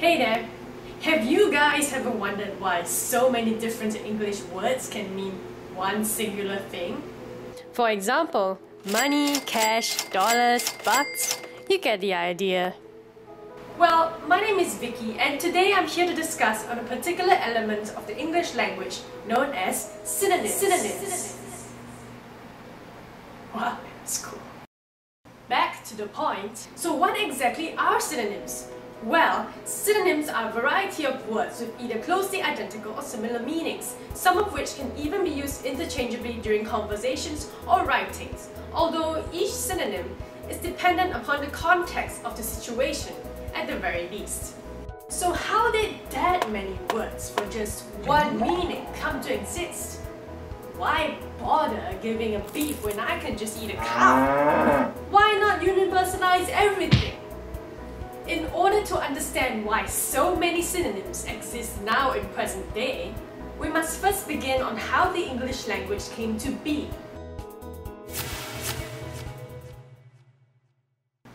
Hey there! Have you guys ever wondered why so many different English words can mean one singular thing? For example, money, cash, dollars, bucks, you get the idea. Well, my name is Vicky and today I'm here to discuss on a particular element of the English language known as synonyms. Wow, that's cool. Back to the point. So what exactly are synonyms? Well, synonyms are a variety of words with either closely identical or similar meanings, some of which can even be used interchangeably during conversations or writings, although each synonym is dependent upon the context of the situation, at the very least. So how did that many words for just one meaning come to exist? Why bother giving a beef when I can just eat a cow? Why not universalize everything? In order to understand why so many synonyms exist now in present day, we must first begin on how the English language came to be.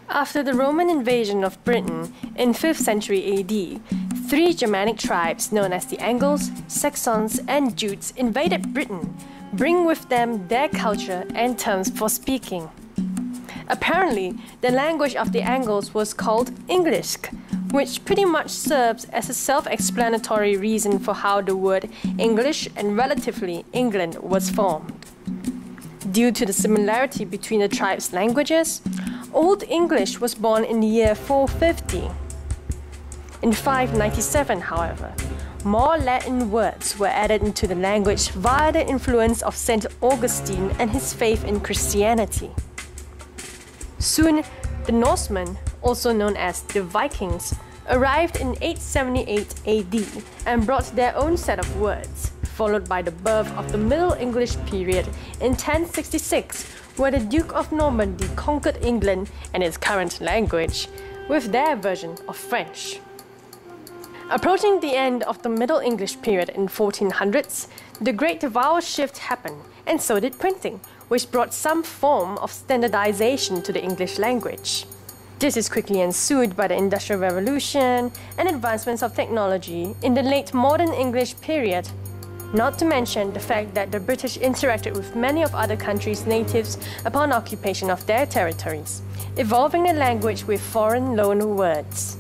After the Roman invasion of Britain in 5th century AD, 3 Germanic tribes known as the Angles, Saxons and Jutes invaded Britain, bringing with them their culture and terms for speaking. Apparently, the language of the Angles was called English, which pretty much serves as a self-explanatory reason for how the word English and relatively England was formed. Due to the similarity between the tribes' languages, Old English was born in the year 450. In 597, however, more Latin words were added into the language via the influence of St. Augustine and his faith in Christianity. Soon, the Norsemen, also known as the Vikings, arrived in 878 AD and brought their own set of words, followed by the birth of the Middle English period in 1066, where the Duke of Normandy conquered England and its current language with their version of French. Approaching the end of the Middle English period in 1400s, the Great Vowel Shift happened, and so did printing, which brought some form of standardization to the English language. This is quickly ensued by the Industrial Revolution and advancements of technology in the late modern English period, not to mention the fact that the British interacted with many of other countries' natives upon occupation of their territories, evolving the language with foreign loan words.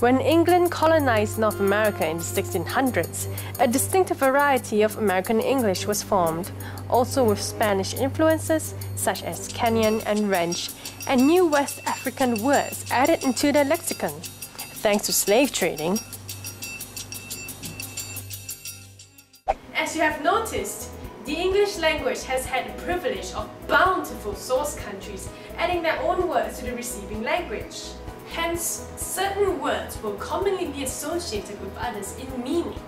When England colonized North America in the 1600s, a distinctive variety of American English was formed, also with Spanish influences such as canyon and wrench, and new West African words added into their lexicon, thanks to slave trading. As you have noticed, the English language has had the privilege of bountiful source countries adding their own words to the receiving language. Hence, certain words will commonly be associated with others in meaning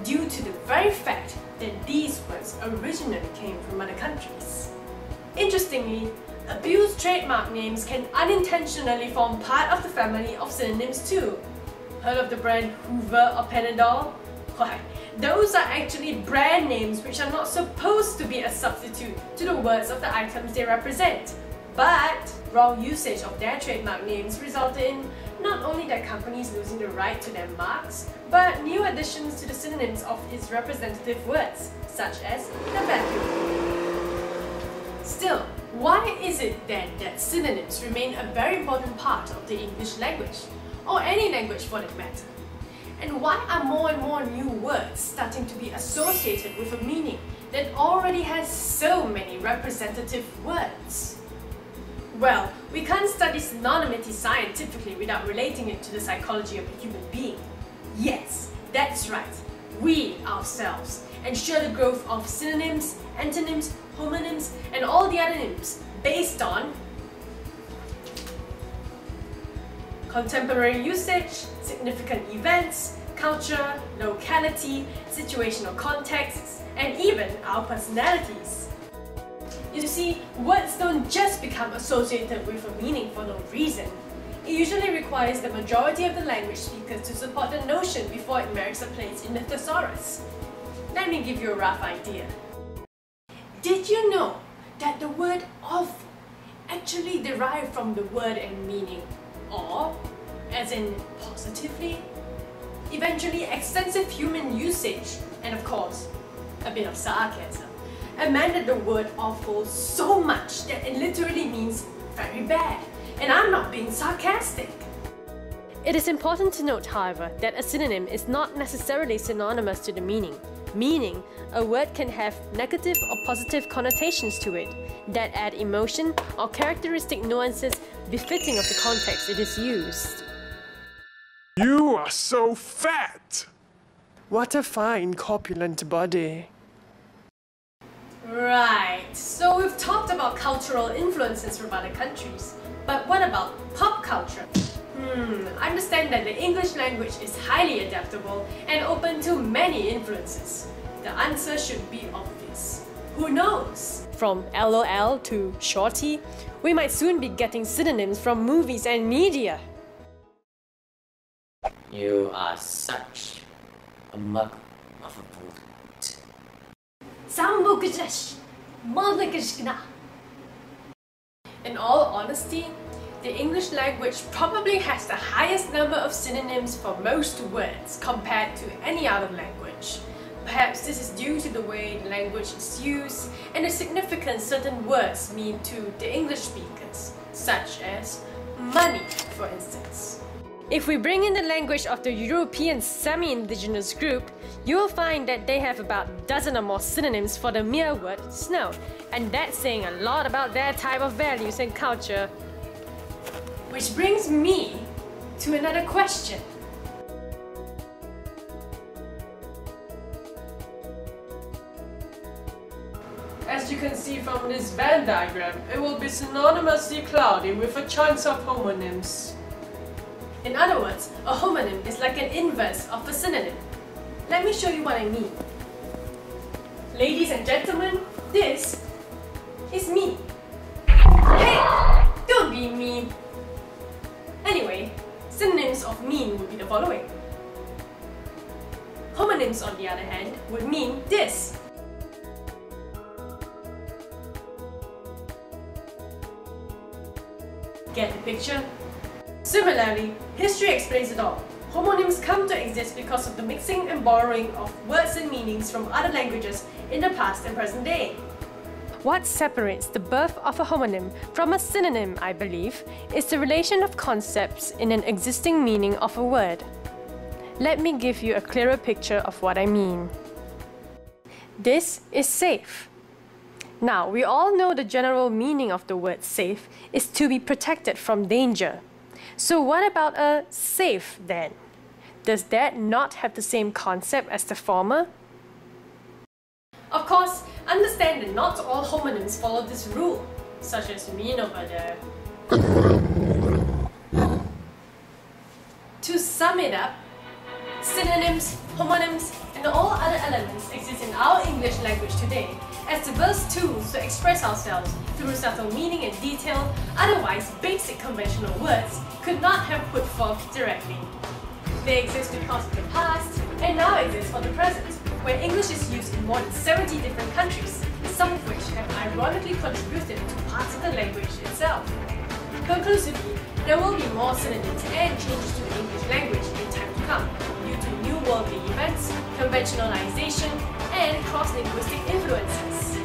due to the very fact that these words originally came from other countries. Interestingly, abused trademark names can unintentionally form part of the family of synonyms too. Heard of the brand Hoover or Panadol? Why, those are actually brand names which are not supposed to be a substitute to the words of the items they represent. But wrong usage of their trademark names resulted in not only their companies losing the right to their marks, but new additions to the synonyms of its representative words, such as the vacuum. Still, why is it then that synonyms remain a very important part of the English language, or any language for that matter? And why are more and more new words starting to be associated with a meaning that already has so many representative words? Well, we can't study synonymity scientifically without relating it to the psychology of a human being. Yes, that's right. We ourselves ensure the growth of synonyms, antonyms, homonyms, and all the other names based on contemporary usage, significant events, culture, locality, situational contexts, and even our personalities. You see, words don't just become associated with a meaning for no reason. It usually requires the majority of the language speakers to support the notion before it merits a place in the thesaurus. Let me give you a rough idea. Did you know that the word awful actually derived from the word and meaning or, as in positively, eventually extensive human usage, and of course, a bit of sarcasm, amended the word awful so much that it literally means very bad. And I'm not being sarcastic. It is important to note, however, that a synonym is not necessarily synonymous to the meaning. Meaning, a word can have negative or positive connotations to it that add emotion or characteristic nuances befitting of the context it is used. You are so fat! What a fine, corpulent body. Right, so we've talked about cultural influences from other countries. But what about pop culture? I understand that the English language is highly adaptable and open to many influences. The answer should be obvious. Who knows? From LOL to shorty, we might soon be getting synonyms from movies and media. You are such a mug of a brute. In all honesty, the English language probably has the highest number of synonyms for most words compared to any other language. Perhaps this is due to the way the language is used and the significance certain words mean to the English speakers, such as money, for instance. If we bring in the language of the European semi-indigenous group, you will find that they have about a dozen or more synonyms for the mere word snow, and that's saying a lot about their type of values and culture. Which brings me to another question. As you can see from this Venn diagram, it will be synonymously cloudy with a chance of homonyms. In other words, a homonym is like an inverse of a synonym. Let me show you what I mean. Ladies and gentlemen, this is me. Hey! Don't be mean! Anyway, synonyms of mean would be the following. Homonyms, on the other hand, would mean this. Get the picture? Similarly, history explains it all. Homonyms come to exist because of the mixing and borrowing of words and meanings from other languages in the past and present day. What separates the birth of a homonym from a synonym, I believe, is the relation of concepts in an existing meaning of a word. Let me give you a clearer picture of what I mean. This is safe. Now, we all know the general meaning of the word safe is to be protected from danger. So what about a safe then? Does that not have the same concept as the former? Of course, understand that not all homonyms follow this rule, such as mean over there. To sum it up, synonyms, homonyms, and all other elements exist in our English language today as diverse tools to express ourselves through subtle meaning and detail, otherwise basic conventional words could not have put forth directly. They exist because of the past, and now exist for the present, where English is used in more than 70 different countries, some of which have ironically contributed to parts of the language itself. Conclusively, there will be more synonyms and changes to the English language in time to come, due to new worldly events, conventionalization, and cross-linguistic influences.